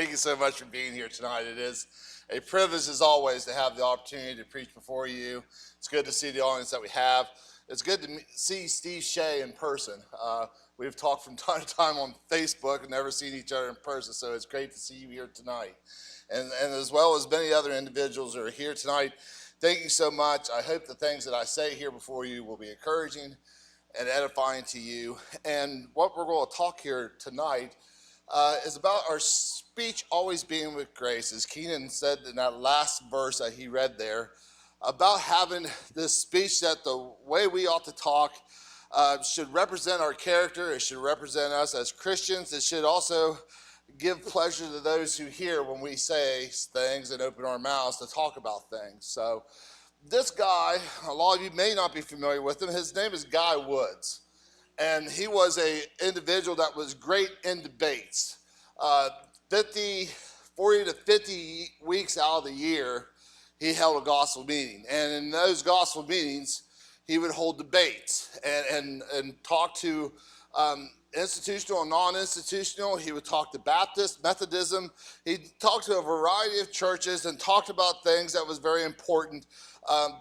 Thank you so much for being here tonight. It is a privilege, as always, to have the opportunity to preach before you. It's good to see the audience that we have. It's good to see Steve Shea in person. We've talked from time to time on Facebook and never seen each other in person, so it's great to see you here tonight. And as well as many other individuals who are here tonight, thank you so much. I hope the things that I say here before you will be encouraging and edifying to you. And what we're going to talk here tonight is about our speech always being with grace. As Keenan said in that last verse that he read there, about having this speech that the way we ought to talk should represent our character. It should represent us as Christians. It should also give pleasure to those who hear when we say things and open our mouths to talk about things. So this guy, a lot of you may not be familiar with him. His name is Guy Woods. And he was an individual that was great in debates. 40 to 50 weeks out of the year, he held a gospel meeting. And in those gospel meetings, he would hold debates and talk to institutional and non-institutional. He would talk to Baptist, Methodism. He talked to a variety of churches and talked about things that was very important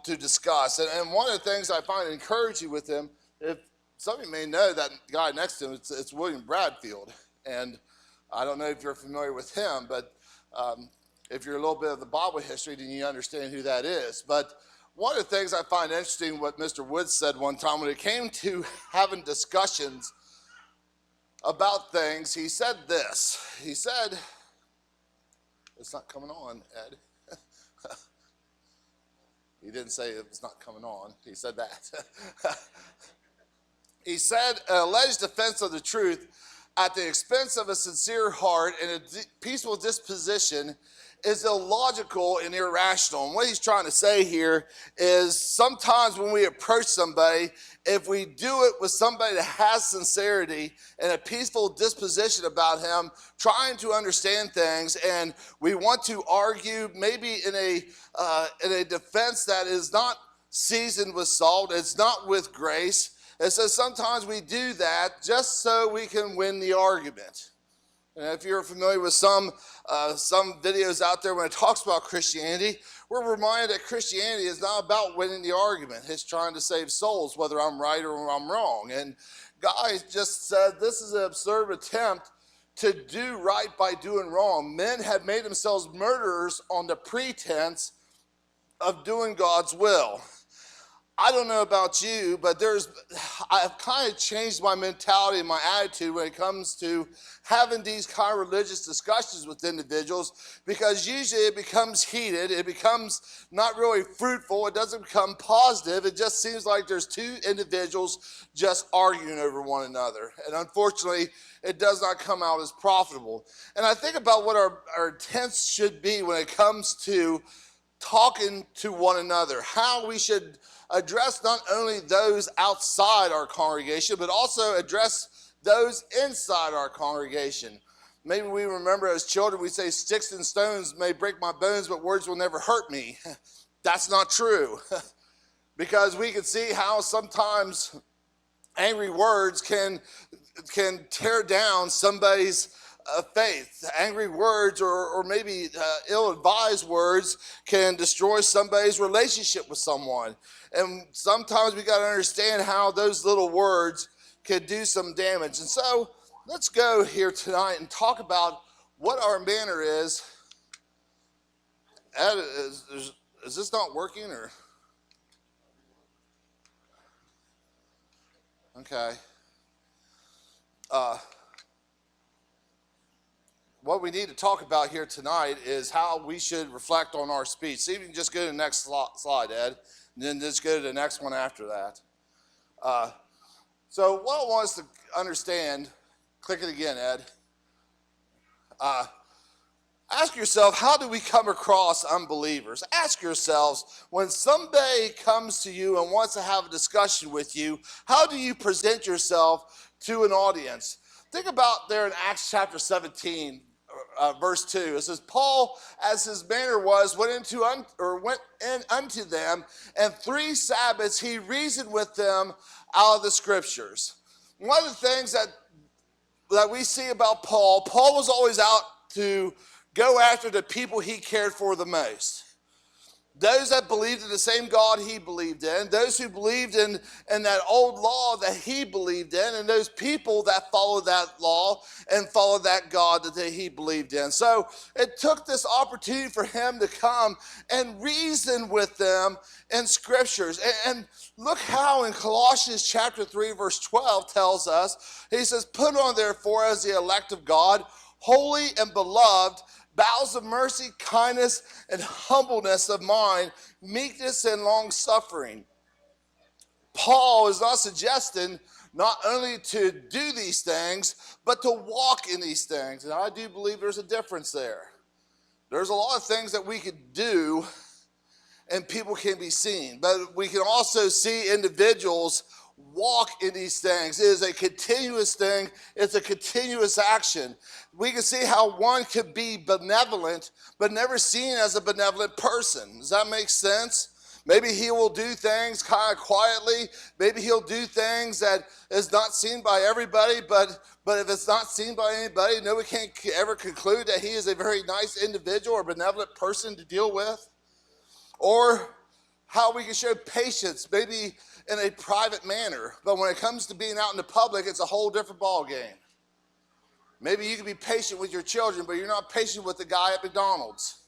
to discuss. And one of the things I find encouraging with him, if some of you may know that guy next to him, it's William Bradfield. And I don't know if you're familiar with him, but if you're a little bit of the Bible history, then you understand who that is. But one of the things I find interesting, what Mr. Woods said one time when it came to having discussions about things, he said this. He said, it's not coming on, Ed. He didn't say it was not coming on. He said that. He said, an alleged defense of the truth at the expense of a sincere heart and a peaceful disposition is illogical and irrational. And what he's trying to say here is sometimes when we approach somebody, if we do it with somebody that has sincerity and a peaceful disposition about him, trying to understand things, and we want to argue maybe in a defense that is not seasoned with salt, it's not with grace. And so sometimes we do that just so we can win the argument. And if you're familiar with some videos out there when it talks about Christianity, we're reminded that Christianity is not about winning the argument. It's trying to save souls, whether I'm right or I'm wrong. And Guy just said this is an absurd attempt to do right by doing wrong. Men have made themselves murderers on the pretense of doing God's will. I don't know about you, but I've kind of changed my mentality and my attitude when it comes to having these kind of religious discussions with individuals, because usually it becomes heated, it becomes not really fruitful, it doesn't become positive, it just seems like there's two individuals just arguing over one another. And unfortunately, it does not come out as profitable. And I think about what our intents should be when it comes to talking to one another, how we should address not only those outside our congregation, but also address those inside our congregation. Maybe we remember as children, we say, sticks and stones may break my bones, but words will never hurt me. That's not true. Because we can see how sometimes angry words can tear down somebody's faith. Angry words or maybe ill-advised words can destroy somebody's relationship with someone. And sometimes we got to understand how those little words could do some damage. And so let's go here tonight and talk about what our manner is. Ed, is this not working or? Okay. What we need to talk about here tonight is how we should reflect on our speech. See if you can just go to the next slide, Ed, and then just go to the next one after that. So what I want us to understand, click it again, Ed. Ask yourself, how do we come across unbelievers? Ask yourselves, when somebody comes to you and wants to have a discussion with you, how do you present yourself to an audience? Think about there in Acts chapter 17, verse 2. It says, Paul, as his manner was, went in unto them, and 3 Sabbaths he reasoned with them out of the scriptures. One of the things that we see about Paul was always out to go after the people he cared for the most. Those that believed in the same God he believed in, those who believed in that old law that he believed in, and those people that followed that law and followed that God that he believed in. So it took this opportunity for him to come and reason with them in scriptures. And look how in Colossians chapter 3, verse 12 tells us, he says, put on therefore as the elect of God, holy and beloved, bowels of mercy, kindness, and humbleness of mind, meekness and long suffering. Paul is not suggesting not only to do these things, but to walk in these things. And I do believe there's a difference there. There's a lot of things that we could do and people can be seen, but we can also see individuals walk in these things. It is a continuous thing. It's a continuous action. We can see how one could be benevolent, but never seen as a benevolent person. Does that make sense? Maybe he will do things kind of quietly. Maybe he'll do things that is not seen by everybody, but if it's not seen by anybody, nobody can ever conclude that he is a very nice individual or benevolent person to deal with. Or how we can show patience, maybe in a private manner, but when it comes to being out in the public, it's a whole different ball game. Maybe you can be patient with your children, but you're not patient with the guy at McDonald's.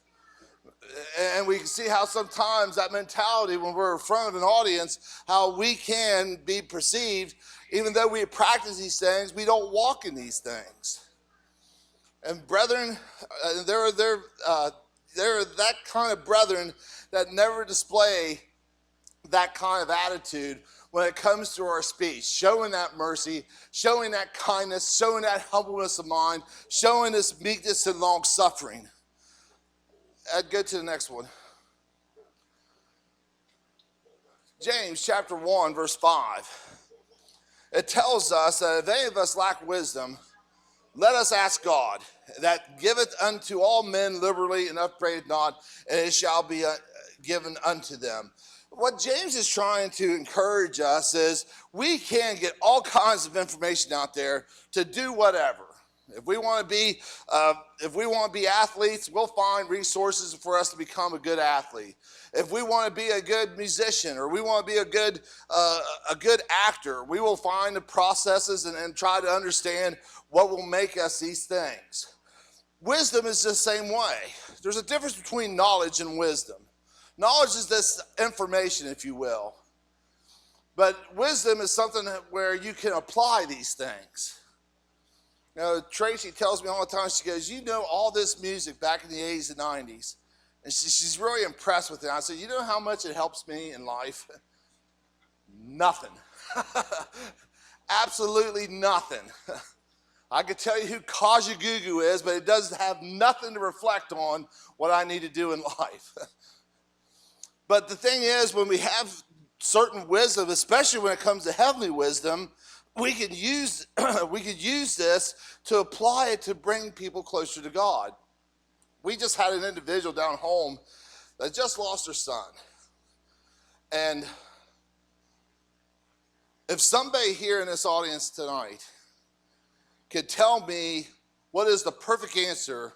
And we can see how sometimes that mentality, when we're in front of an audience, how we can be perceived, even though we practice these things, we don't walk in these things. And brethren, there are that kind of brethren that never display that kind of attitude when it comes to our speech, showing that mercy, showing that kindness, showing that humbleness of mind, showing this meekness and long suffering. I'd go to the next one. James chapter 1, verse 5. It tells us that if any of us lack wisdom, let us ask God, that giveth unto all men liberally and upbraideth not, and it shall be given unto them. What James is trying to encourage us is we can get all kinds of information out there to do whatever. If we want to be athletes, we'll find resources for us to become a good athlete. If we want to be a good musician or we want to be a good actor, we will find the processes and try to understand what will make us these things. Wisdom is the same way. There's a difference between knowledge and wisdom. Knowledge is this information, if you will. But wisdom is something where you can apply these things. You know, Tracy tells me all the time, she goes, you know all this music back in the 80s and 90s. And she's really impressed with it. I said, you know how much it helps me in life? Nothing. Absolutely nothing. I could tell you who Kajagoogoo is, but it doesn't have nothing to reflect on what I need to do in life. But the thing is, when we have certain wisdom, especially when it comes to heavenly wisdom, we could use this to apply it to bring people closer to God. We just had an individual down home that just lost her son. And if somebody here in this audience tonight could tell me what is the perfect answer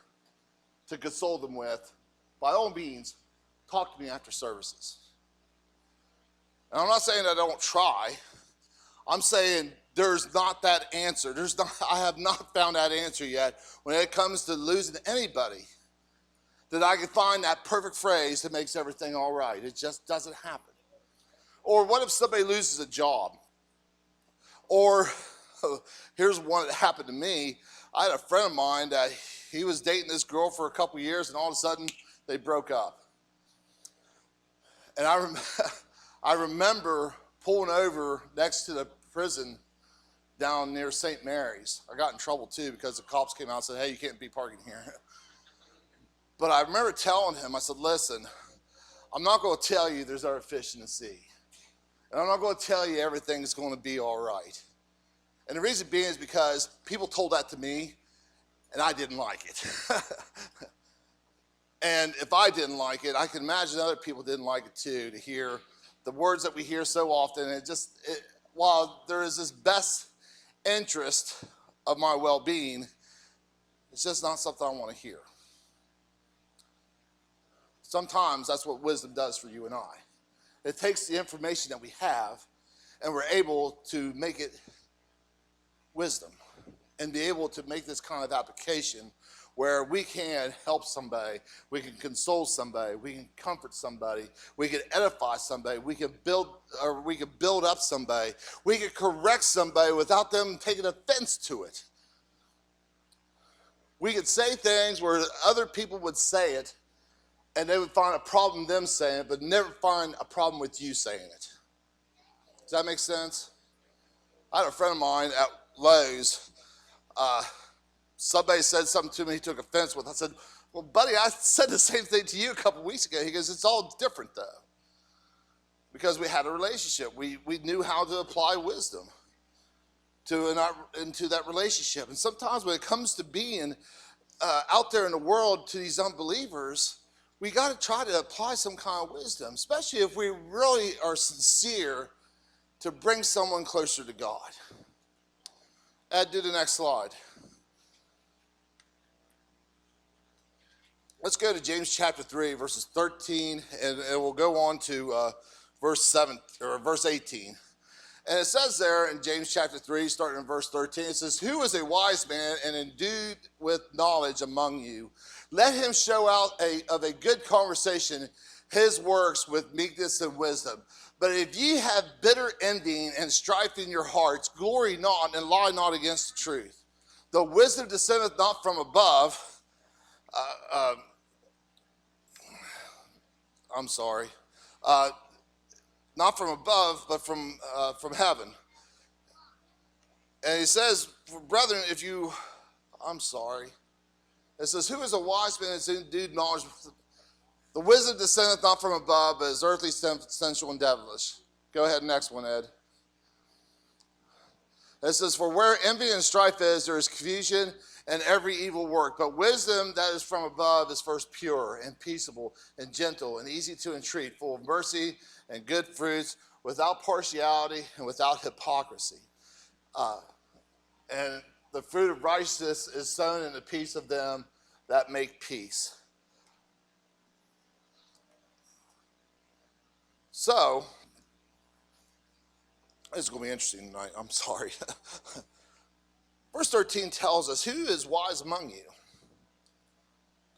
to console them with, by all means, talk to me after services. And I'm not saying I don't try. I'm saying there's not that answer. I have not found that answer yet when it comes to losing anybody, that I can find that perfect phrase that makes everything all right. It just doesn't happen. Or what if somebody loses a job? Or here's one that happened to me. I had a friend of mine that he was dating this girl for a couple years, and all of a sudden they broke up. And I remember pulling over next to the prison down near St. Mary's. I got in trouble too because the cops came out and said, hey, you can't be parking here. But I remember telling him, I said, listen, I'm not going to tell you there's other fish in the sea. And I'm not going to tell you everything's going to be all right. And the reason being is because people told that to me, and I didn't like it. And if I didn't like it, I can imagine other people didn't like it too, to hear the words that we hear so often. And while there is this best interest of my well-being, It's just not something I want to hear. Sometimes that's what wisdom does for you and I. It takes the information that we have and we're able to make it wisdom and be able to make this kind of application where we can help somebody, we can console somebody, we can comfort somebody, we can edify somebody, we can build up somebody, we can correct somebody without them taking offense to it. We could say things where other people would say it and they would find a problem them saying it, but never find a problem with you saying it. Does that make sense? I had a friend of mine at Lowe's. Somebody said something to me he took offense with. I said, well, buddy, I said the same thing to you a couple weeks ago. He goes, it's all different, though. Because we had a relationship. We knew how to apply wisdom into that relationship. And sometimes when it comes to being out there in the world to these unbelievers, we got to try to apply some kind of wisdom, especially if we really are sincere to bring someone closer to God. Ed, do the next slide. Let's go to James chapter 3, verses 13, and we'll go on to verse 18. And it says there in James chapter 3, starting in verse 13, it says, who is a wise man and endued with knowledge among you? Let him show out of a good conversation his works with meekness and wisdom. But if ye have bitter envying and strife in your hearts, glory not and lie not against the truth. The wisdom descendeth not from above. Not from above, but from heaven. And he says, brethren, it says, who is a wise man and endued knowledge? The wisdom descendeth not from above, but is earthly, sensual, and devilish. Go ahead, next one, Ed. It says, for where envy and strife is, there is confusion and every evil work. But wisdom that is from above is first pure and peaceable and gentle and easy to entreat, full of mercy and good fruits, without partiality and without hypocrisy. And the fruit of righteousness is sown in the peace of them that make peace. So, this is going to be interesting tonight. I'm sorry. Verse 13 tells us, who is wise among you?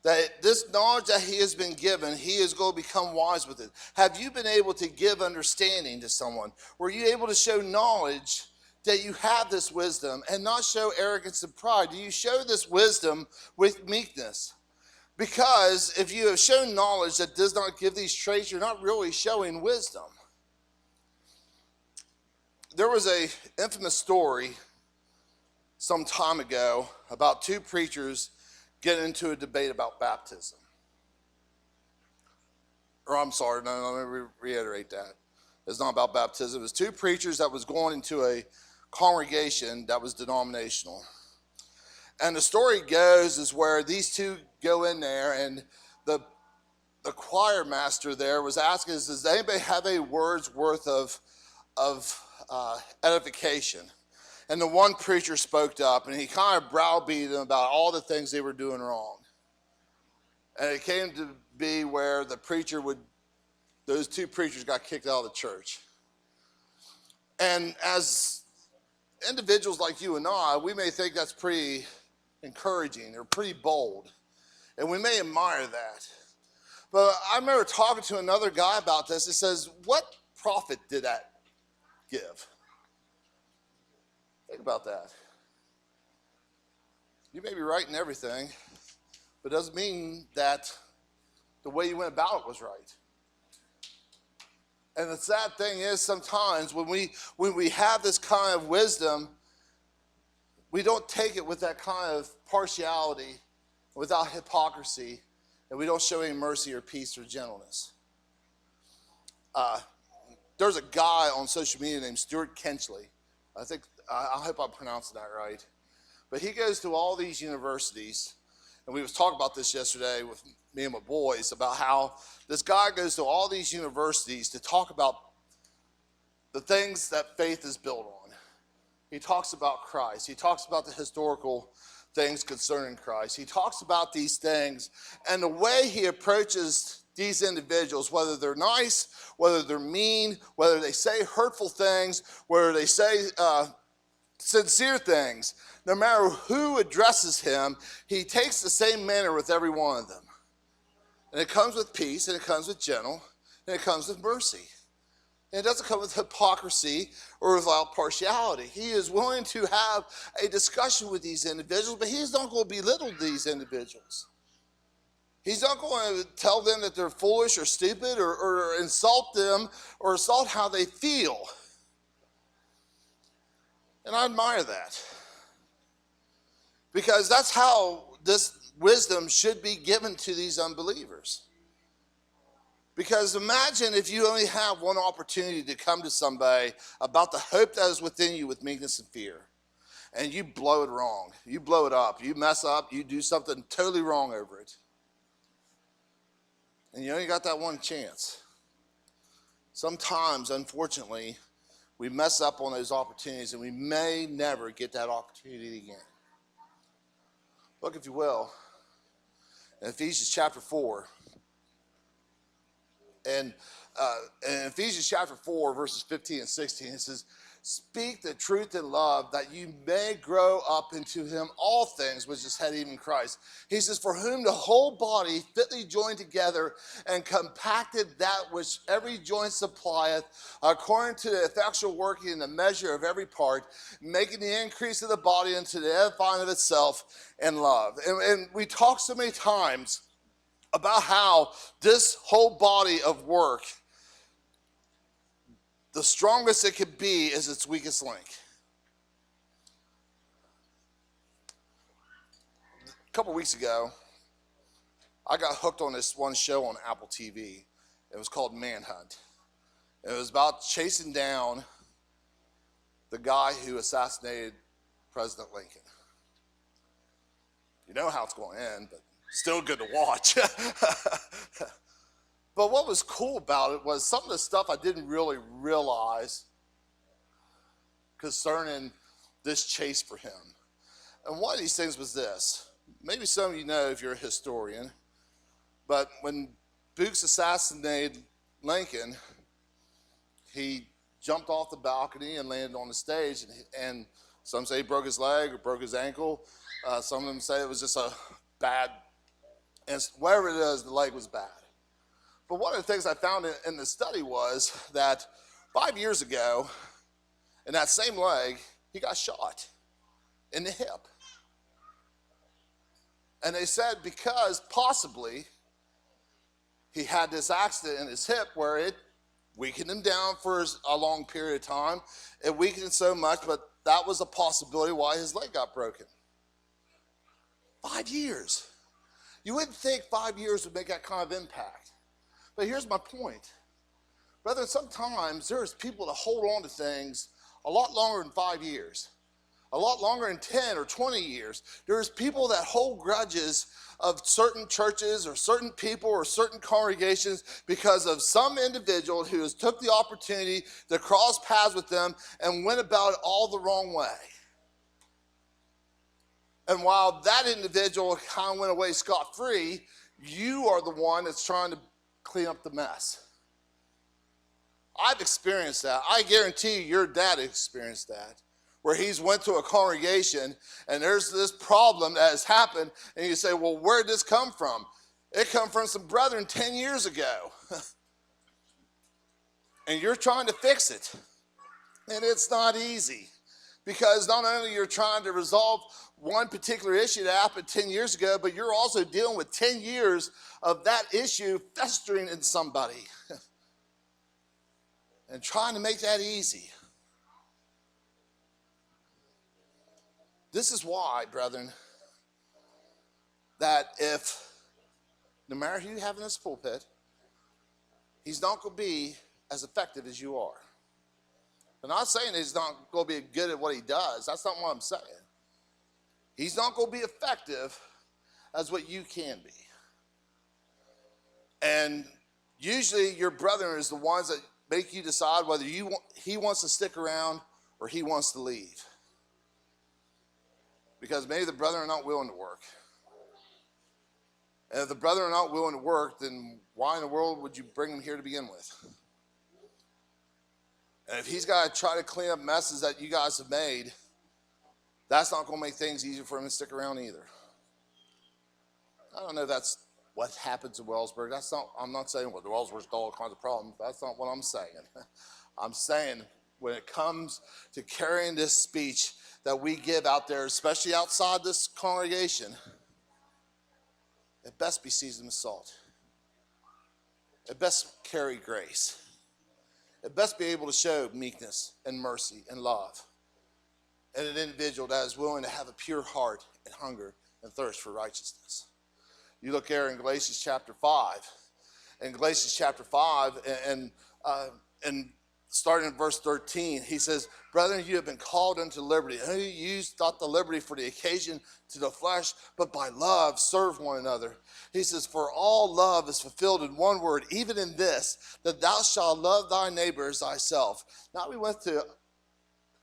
That this knowledge that he has been given, he is going to become wise with it. Have you been able to give understanding to someone? Were you able to show knowledge that you have this wisdom and not show arrogance and pride? Do you show this wisdom with meekness? Because if you have shown knowledge that does not give these traits, you're not really showing wisdom. There was an infamous story some time ago about two preachers getting into a debate about baptism. Let me reiterate that. It's not about baptism. It was two preachers that was going into a congregation that was denominational. And the story goes is where these two go in there, and the choir master there was asking, does anybody have a word's worth of edification? And the one preacher spoke up, and he kind of browbeat them about all the things they were doing wrong. And it came to be where those two preachers got kicked out of the church. And as individuals like you and I, we may think that's pretty encouraging or pretty bold, and we may admire that. But I remember talking to another guy about this. It says, what profit did that give? Think about that. You may be right in everything, but it doesn't mean that the way you went about it was right. And the sad thing is, sometimes when we have this kind of wisdom, we don't take it with that kind of partiality, without hypocrisy, and we don't show any mercy or peace or gentleness. There's a guy on social media named Stuart Kenchley. I hope I'm pronouncing that right. But he goes to all these universities, and we was talking about this yesterday with me and my boys about how this guy goes to all these universities to talk about the things that faith is built on. He talks about Christ. He talks about the historical things concerning Christ. He talks about these things, and the way he approaches these individuals, whether they're nice, whether they're mean, whether they say hurtful things, whether they say sincere things, no matter who addresses him, he takes the same manner with every one of them. And it comes with peace, and it comes with gentle, and it comes with mercy. And it doesn't come with hypocrisy or without partiality. He is willing to have a discussion with these individuals, but he's not going to belittle these individuals. He's not going to tell them that they're foolish or stupid or insult them or insult how they feel. And I admire that. Because that's how this wisdom should be given to these unbelievers. Because imagine if you only have one opportunity to come to somebody about the hope that is within you with meekness and fear, and you blow it wrong, you blow it up, you mess up, you do something totally wrong over it. And you only got that one chance. Sometimes, unfortunately, we mess up on those opportunities, and we may never get that opportunity again. Look, if you will, in Ephesians chapter 4. And in Ephesians chapter 4, verses 15 and 16, it says, "Speak the truth in love, that you may grow up into him all things, which is head, even Christ." He says, "For whom the whole body fitly joined together and compacted that which every joint supplieth, according to the effectual working in the measure of every part, making the increase of the body unto the edifying of itself in love." And we talk so many times about how this whole body of work, the strongest it could be is its weakest link. A couple weeks ago, I got hooked on this one show on Apple TV. It was called Manhunt. It was about chasing down the guy who assassinated President Lincoln. You know how it's going to end, but still good to watch. But what was cool about it was some of the stuff I didn't really realize concerning this chase for him. And one of these things was this. Maybe some of you know if you're a historian, but when Books assassinated Lincoln, he jumped off the balcony and landed on the stage, and some say he broke his leg or broke his ankle. Some of them say it was just a bad, and whatever it is, the leg was bad. But one of the things I found in the study was that 5 years ago, in that same leg, he got shot in the hip. And they said because possibly he had this accident in his hip where it weakened him down for a long period of time. It weakened him so much, but that was a possibility why his leg got broken. 5 years. You wouldn't think 5 years would make that kind of impact. But here's my point. Brethren, sometimes there's people that hold on to things a lot longer than 5 years, a lot longer than 10 or 20 years. There's people that hold grudges of certain churches or certain people or certain congregations because of some individual who has took the opportunity to cross paths with them and went about it all the wrong way. And while that individual kind of went away scot-free, you are the one that's trying to clean up the mess. I've experienced that. I guarantee you, your dad experienced that, where he's went to a congregation and there's this problem that has happened, and you say, well, where did this come from? It come from some brethren 10 years ago. And you're trying to fix it. And it's not easy, because not only you're trying to resolve one particular issue that happened 10 years ago, but you're also dealing with 10 years of that issue festering in somebody and trying to make that easy. This is why, brethren, that if, no matter who you have in this pulpit, he's not going to be as effective as you are. I'm not saying he's not going to be good at what he does. That's not what I'm saying. He's not going to be effective as what you can be. And usually your brethren is the ones that make you decide whether he wants to stick around or he wants to leave. Because maybe the brethren are not willing to work. And if the brethren are not willing to work, then why in the world would you bring them here to begin with? And if he's got to try to clean up messes that you guys have made, that's not going to make things easier for him to stick around either. I don't know if that's what happens in Wellsburg. I'm not saying, well, the Wellsburg's got all kinds of problems. That's not what I'm saying. I'm saying when it comes to carrying this speech that we give out there, especially outside this congregation, it best be seasoned with salt. It best carry grace. It best be able to show meekness and mercy and love in an individual that is willing to have a pure heart and hunger and thirst for righteousness. You look here in Galatians chapter 5. In Galatians chapter 5 and starting in verse 13, he says, brethren, you have been called unto liberty. And you use not the liberty for the occasion to the flesh, but by love serve one another. He says, for all love is fulfilled in one word, even in this, that thou shalt love thy neighbor as thyself. Now we went to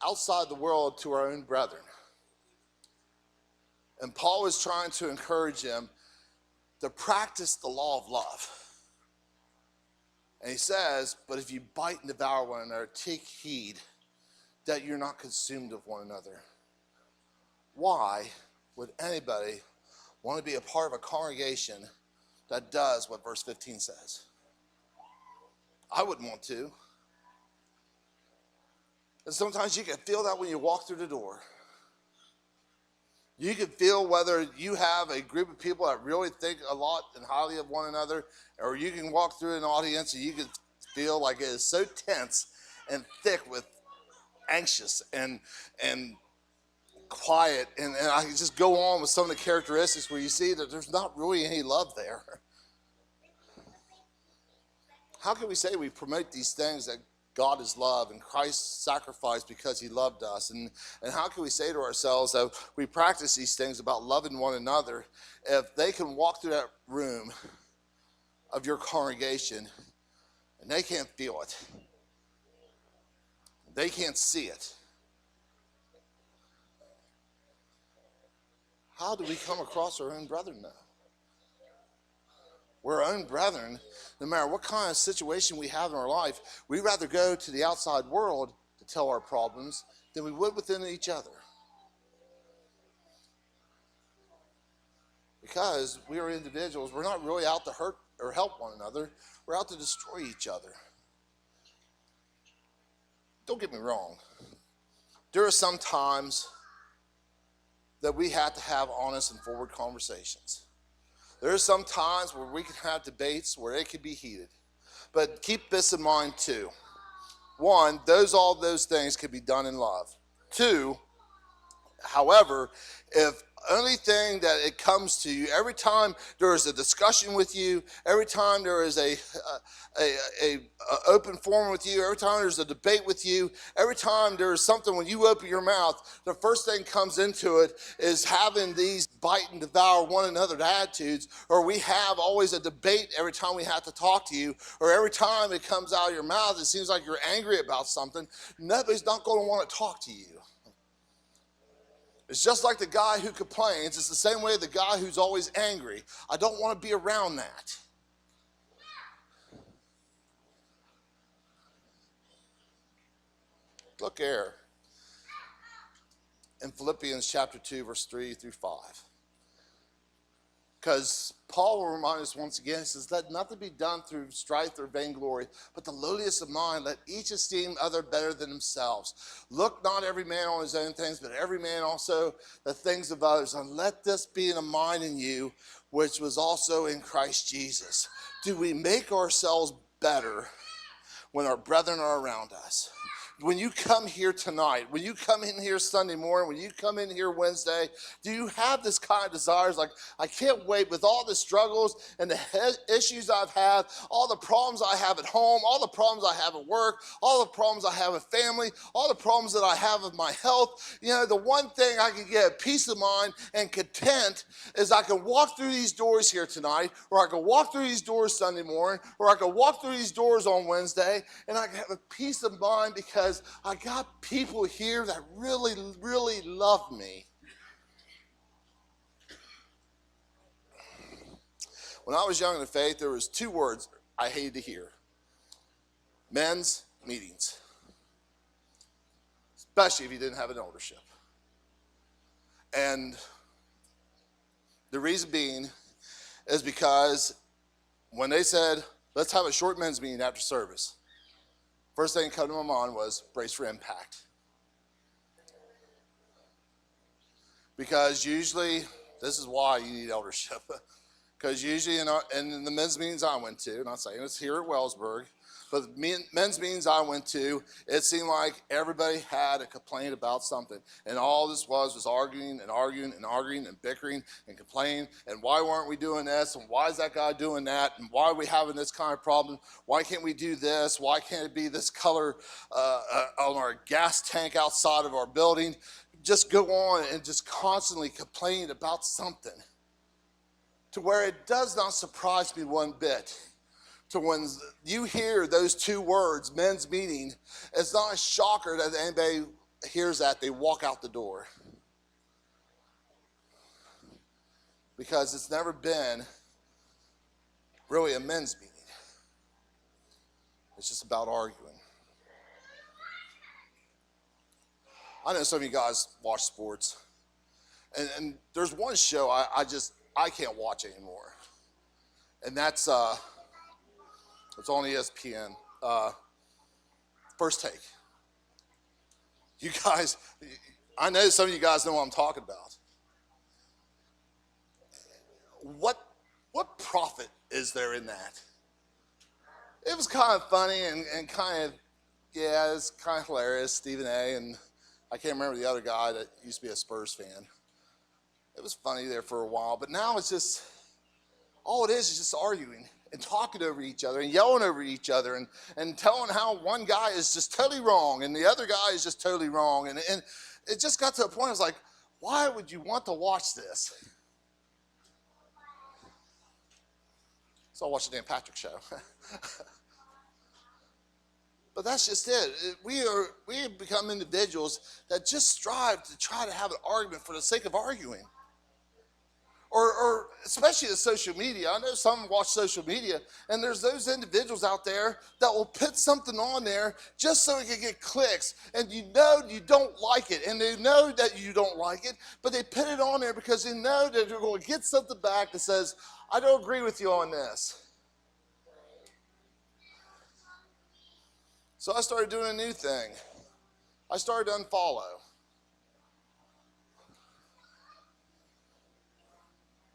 outside the world to our own brethren. And Paul was trying to encourage them to practice the law of love. And he says, but if you bite and devour one another, take heed that you're not consumed of one another. Why would anybody want to be a part of a congregation that does what verse 15 says? I wouldn't want to. And sometimes you can feel that when you walk through the door. You can feel whether you have a group of people that really think a lot and highly of one another, or you can walk through an audience and you can feel like it is so tense and thick with anxious and quiet. And I can just go on with some of the characteristics where you see that there's not really any love there. How can we say we promote these things that God is love and Christ sacrificed because he loved us? And how can we say to ourselves that we practice these things about loving one another if they can walk through that room of your congregation and they can't feel it? They can't see it. How do we come across our own brethren now? We're our own brethren. No matter what kind of situation we have in our life, we'd rather go to the outside world to tell our problems than we would within each other. Because we are individuals, we're not really out to hurt or help one another. We're out to destroy each other. Don't get me wrong. There are some times that we have to have honest and forward conversations. There are some times where we can have debates where it can be heated. But keep this in mind too. One, all those things can be done in love. Two, however, if only thing that it comes to you, every time there is a discussion with you, every time there is a open forum with you, every time there's a debate with you, every time there is something when you open your mouth, the first thing comes into it is having these bite and devour one another attitudes, or we have always a debate every time we have to talk to you, or every time it comes out of your mouth, it seems like you're angry about something. Nobody's not going to want to talk to you. It's just like the guy who complains. It's the same way the guy who's always angry. I don't want to be around that. Look here in Philippians chapter 2, verse 3 through 5. Because Paul will remind us once again, he says, let nothing be done through strife or vainglory, but the lowliest of mind, let each esteem other better than themselves. Look not every man on his own things, but every man also the things of others. And let this be in a mind in you, which was also in Christ Jesus. Do we make ourselves better when our brethren are around us? When you come here tonight, when you come in here Sunday morning, when you come in here Wednesday, do you have this kind of desires like, I can't wait with all the struggles and the issues I've had, all the problems I have at home, all the problems I have at work, all the problems I have with family, all the problems that I have with my health. You know, the one thing I can get peace of mind and content is I can walk through these doors here tonight, or I can walk through these doors Sunday morning, or I can walk through these doors on Wednesday, and I can have a peace of mind because I got people here that really, really love me. When I was young in the faith, there was 2 words I hated to hear. Men's meetings. Especially if you didn't have an eldership. And the reason being is because when they said, let's have a short men's meeting after service, first thing that came to my mind was brace for impact. Because usually, this is why you need eldership. Because usually in the men's meetings I went to, not saying it's here at Wellsburg, but the men's meetings I went to, it seemed like everybody had a complaint about something. And all this was arguing and arguing and arguing and bickering and complaining. And why weren't we doing this? And why is that guy doing that? And why are we having this kind of problem? Why can't we do this? Why can't it be this color on our gas tank outside of our building? Just go on and just constantly complain about something. To where it does not surprise me one bit. To when you hear those 2 words, men's meeting, it's not a shocker that anybody hears that, they walk out the door. Because it's never been really a men's meeting. It's just about arguing. I know some of you guys watch sports. And there's one show I can't watch anymore. And that's it's on ESPN. First Take. You guys, I know some of you guys know what I'm talking about. What profit is there in that? It was kind of funny and kind of, yeah, it's kind of hilarious. Stephen A. and I can't remember the other guy that used to be a Spurs fan. It was funny there for a while, but now it's just, all it is just arguing and talking over each other and yelling over each other and telling how one guy is just totally wrong and the other guy is just totally wrong. And it just got to a point, I was like, why would you want to watch this? So I watched the Dan Patrick Show. But that's just it. We have become individuals that just strive to try to have an argument for the sake of arguing. Or especially the social media. I know some watch social media, and there's those individuals out there that will put something on there just so it can get clicks. And you know you don't like it, and they know that you don't like it, but they put it on there because they know that they're going to get something back that says, I don't agree with you on this. So I started doing a new thing. I started to unfollow.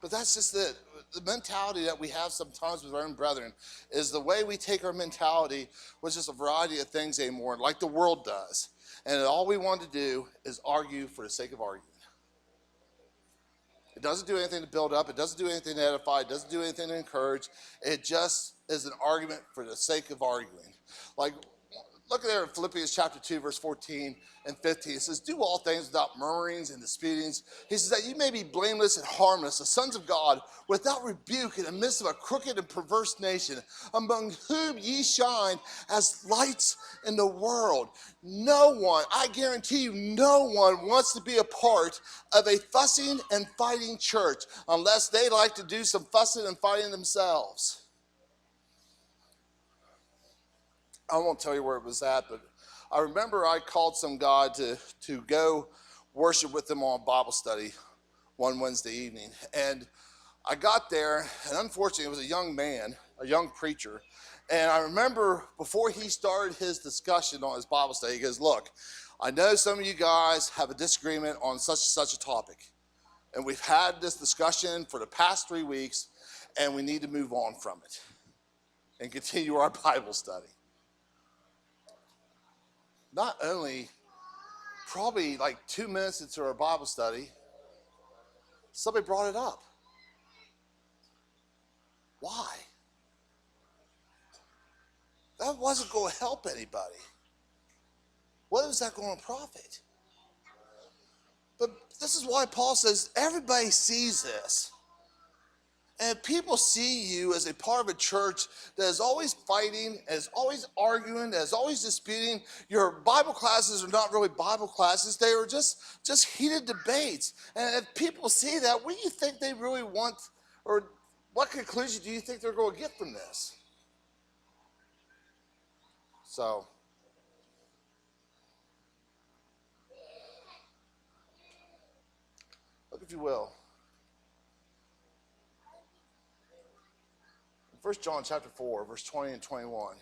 But that's just it. The mentality that we have sometimes with our own brethren is the way we take our mentality with just a variety of things anymore, like the world does. And all we want to do is argue for the sake of arguing. It doesn't do anything to build up. It doesn't do anything to edify. It doesn't do anything to encourage. It just is an argument for the sake of arguing. Like, look there in Philippians chapter 2, verse 14 and 15. It says, do all things without murmurings and disputings. He says that you may be blameless and harmless, the sons of God, without rebuke in the midst of a crooked and perverse nation, among whom ye shine as lights in the world. No one, I guarantee you, no one wants to be a part of a fussing and fighting church unless they like to do some fussing and fighting themselves. I won't tell you where it was at, but I remember I called some guy to go worship with them on Bible study one Wednesday evening. And I got there, and unfortunately, it was a young man, a young preacher. And I remember before he started his discussion on his Bible study, he goes, look, I know some of you guys have a disagreement on such a topic. And we've had this discussion for the past 3 weeks, and we need to move on from it and continue our Bible study. Not only, probably like 2 minutes into our Bible study, somebody brought it up. Why? That wasn't going to help anybody. What was that going to profit? But this is why Paul says everybody sees this. And if people see you as a part of a church that is always fighting, that is always arguing, that is always disputing, your Bible classes are not really Bible classes, they are just heated debates. And if people see that, what do you think they really want, or what conclusion do you think they're going to get from this? So, look if you will. 1 John chapter 4, verse 20 and 21.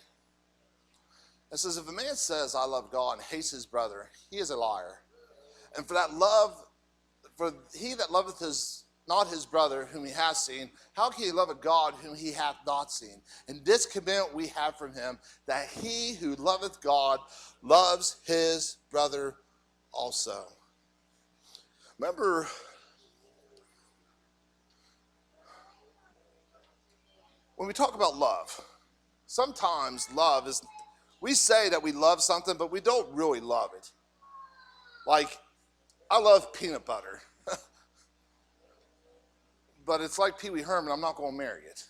It says, if a man says, I love God and hates his brother, he is a liar. And for he that loveth not his brother whom he hath seen, how can he love a God whom he hath not seen? And this commandment we have from him, that he who loveth God loves his brother also. Remember, when we talk about love, sometimes love is, we say that we love something, but we don't really love it. Like, I love peanut butter. But it's like Pee Wee Herman, I'm not going to marry it.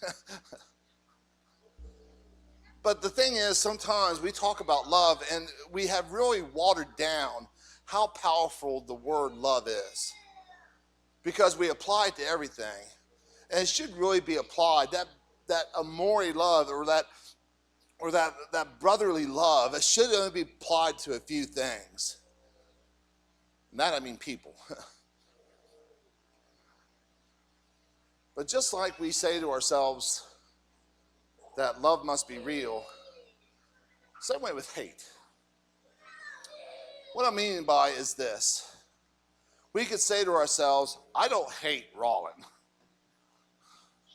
But the thing is, sometimes we talk about love and we have really watered down how powerful the word love is. Because we apply it to everything. And it should really be applied. That amore love or that brotherly love, it should only be applied to a few things. And that I mean people. But just like we say to ourselves that love must be real, same way with hate. What I mean by is this. We could say to ourselves, I don't hate Rollin.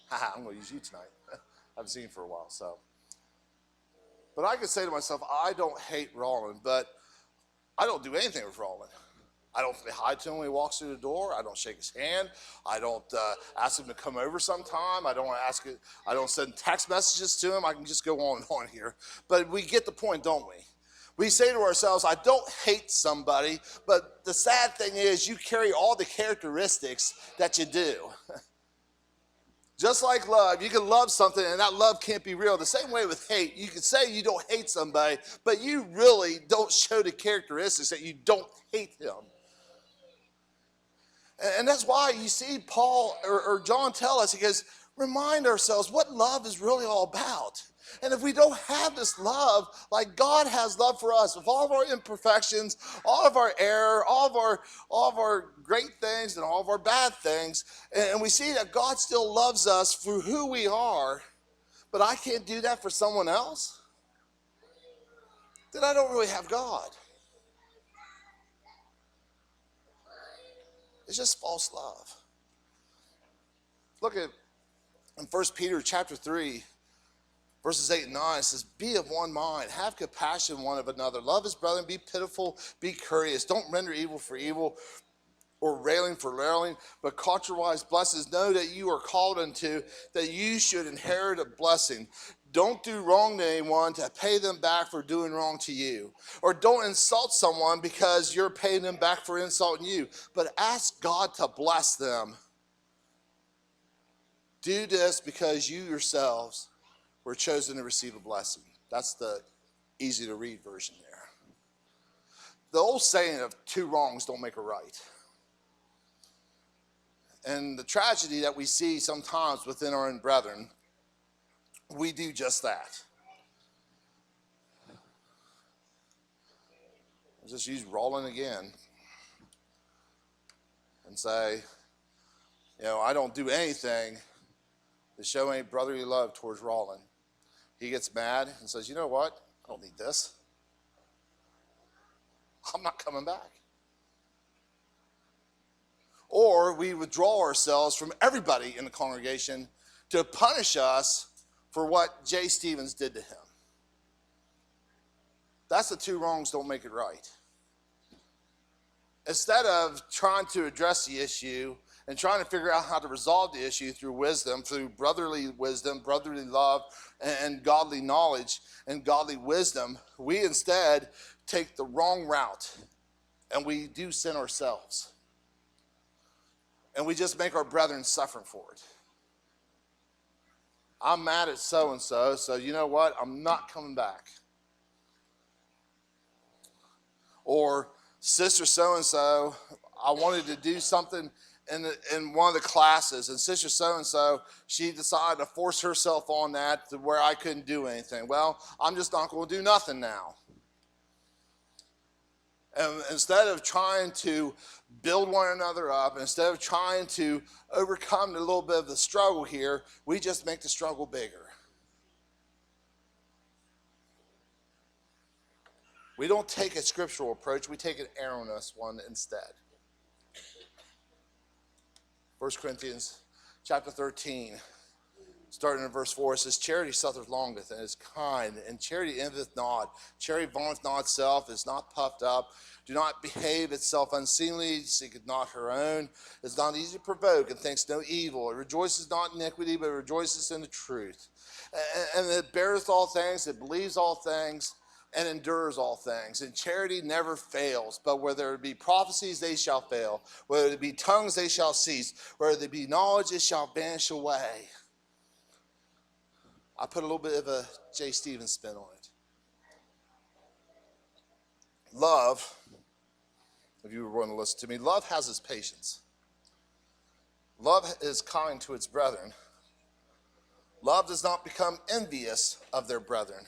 I'm going to use you tonight. I haven't seen you for a while, so. But I could say to myself, I don't hate Rollin, but I don't do anything with Rollin. I don't say hi to him when he walks through the door. I don't shake his hand. I don't ask him to come over sometime. I don't send text messages to him. I can just go on and on here. But we get the point, don't we? We say to ourselves, I don't hate somebody, but the sad thing is you carry all the characteristics that you do. Just like love, you can love something and that love can't be real. The same way with hate, you can say you don't hate somebody, but you really don't show the characteristics that you don't hate him. And that's why you see Paul or John tell us, he goes, remind ourselves what love is really all about. And if we don't have this love, like God has love for us, with all of our imperfections, all of our error, all of our great things and all of our bad things, and we see that God still loves us for who we are, but I can't do that for someone else, then I don't really have God. It's just false love. Look at in 1 Peter chapter 3, verses 8 and 9, it says, be of one mind, have compassion one of another, love his brother, be pitiful, be courteous, don't render evil for evil or railing for railing, but contrariwise blessings. Know that you are called unto, that you should inherit a blessing. Don't do wrong to anyone to pay them back for doing wrong to you. Or don't insult someone because you're paying them back for insulting you. But ask God to bless them. Do this because you yourselves were chosen to receive a blessing. That's the easy to read version there. The old saying of two wrongs don't make a right. And the tragedy that we see sometimes within our own brethren, we do just that. I'll just use Rollin again and say, I don't do anything to show any brotherly love towards Rollin. He gets mad and says, you know what? I don't need this. I'm not coming back. Or we withdraw ourselves from everybody in the congregation to punish us for what Jay Stevens did to him. That's the two wrongs don't make it right. Instead of trying to address the issue and trying to figure out how to resolve the issue through wisdom, through brotherly wisdom, brotherly love, and godly knowledge and godly wisdom, we instead take the wrong route and we do sin ourselves. And we just make our brethren suffer for it. I'm mad at so-and-so, so you know what? I'm not coming back. Or sister so-and-so, I wanted to do something in one of the classes, and sister so-and-so, she decided to force herself on that to where I couldn't do anything. Well, I'm just not going to do nothing now. And instead of trying to build one another up, instead of trying to overcome a little bit of the struggle here, we just make the struggle bigger. We don't take a scriptural approach, we take an erroneous one instead. 1 Corinthians chapter 13, starting in verse 4, it says, charity suffereth longeth and is kind, and charity envieth not. Charity vaunteth not itself, is not puffed up, do not behave itself unseemly, seeketh not her own, is not easy to provoke, and thinks no evil. It rejoices not in iniquity, but rejoices in the truth. And it beareth all things, it believes all things, and endures all things. And charity never fails, but whether it be prophecies, they shall fail. Whether it be tongues, they shall cease. Whether it be knowledge, it shall vanish away. I put a little bit of a J. Stevens spin on it. Love, if you were going to listen to me, love has its patience. Love is kind to its brethren. Love does not become envious of their brethren.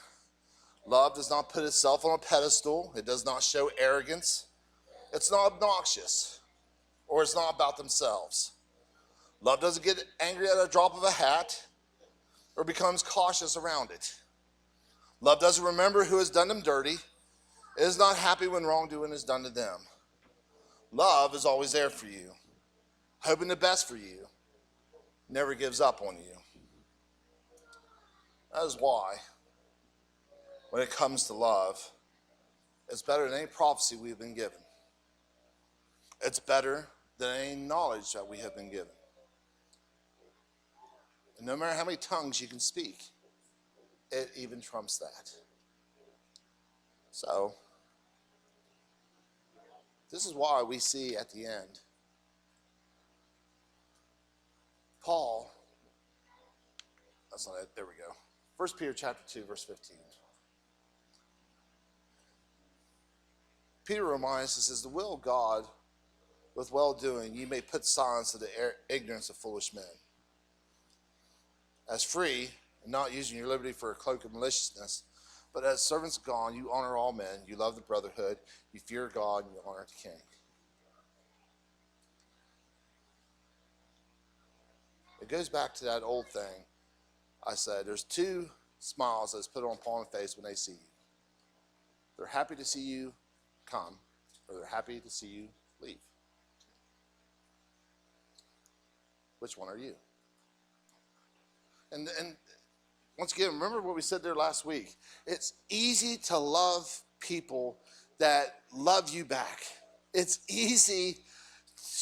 Love does not put itself on a pedestal. It does not show arrogance. It's not obnoxious, or it's not about themselves. Love doesn't get angry at a drop of a hat or becomes cautious around it. Love doesn't remember who has done them dirty. It is not happy when wrongdoing is done to them. Love is always there for you, hoping the best for you, never gives up on you. That is why, when it comes to love, it's better than any prophecy we've been given. It's better than any knowledge that we have been given. And no matter how many tongues you can speak, it even trumps that. So, this is why we see at the end, Paul, that's not it, there we go. 1 Peter chapter 2, verse 15. Peter reminds us, says, the will of God with well-doing, you may put silence to the ignorance of foolish men. As free, and not using your liberty for a cloak of maliciousness, but as servants of God, you honor all men, you love the brotherhood, you fear God, and you honor the king. It goes back to that old thing I said. There's two smiles that's put on upon a face when they see you. They're happy to see you come, or they're happy to see you leave. Which one are you? And once again, remember what we said there last week. It's easy to love people that love you back. It's easy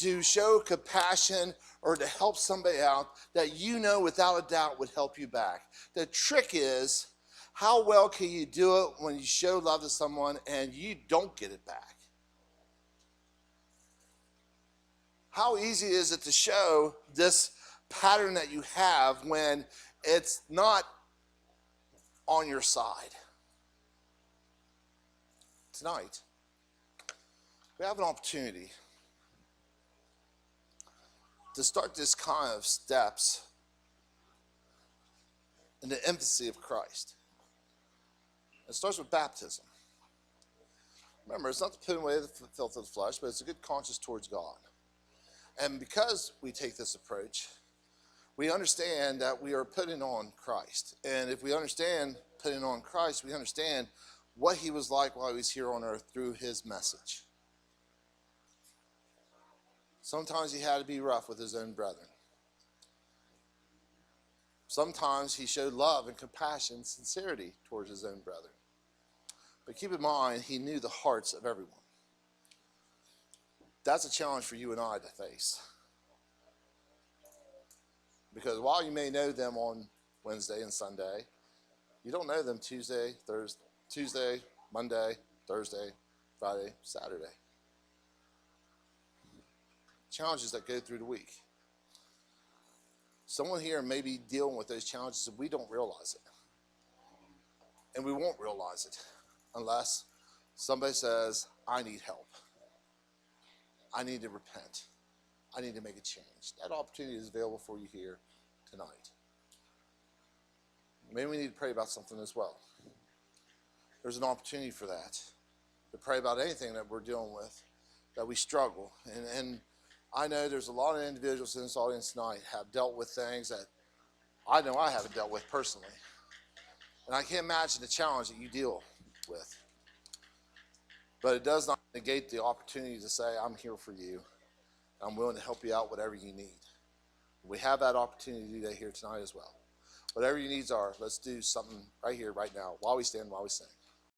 to show compassion or to help somebody out that you know without a doubt would help you back. The trick is, how well can you do it when you show love to someone and you don't get it back? How easy is it to show this pattern that you have when it's not on your side? Tonight, we have an opportunity to start this kind of steps in the infancy of Christ. It starts with baptism. Remember, it's not to put away the filth of the flesh, but it's a good conscience towards God. And because we take this approach, we understand that we are putting on Christ. And if we understand putting on Christ, we understand what he was like while he was here on earth through his message. Sometimes he had to be rough with his own brethren. Sometimes he showed love and compassion and sincerity towards his own brethren. But keep in mind, he knew the hearts of everyone. That's a challenge for you and I to face. Because while you may know them on Wednesday and Sunday, you don't know them Tuesday, Monday, Thursday, Friday, Saturday. Challenges that go through the week. Someone here may be dealing with those challenges and we don't realize it. And we won't realize it unless somebody says, I need help. I need to repent. I need to make a change. That opportunity is available for you here tonight. Maybe we need to pray about something as well. There's an opportunity for that, to pray about anything that we're dealing with, that we struggle. And I know there's a lot of individuals in this audience tonight have dealt with things that I know I haven't dealt with personally. And I can't imagine the challenge that you deal with. But it does not negate the opportunity to say, I'm here for you. I'm willing to help you out whatever you need. We have that opportunity to do that here tonight as well. Whatever your needs are, let's do something right here, right now, while we stand, while we sing.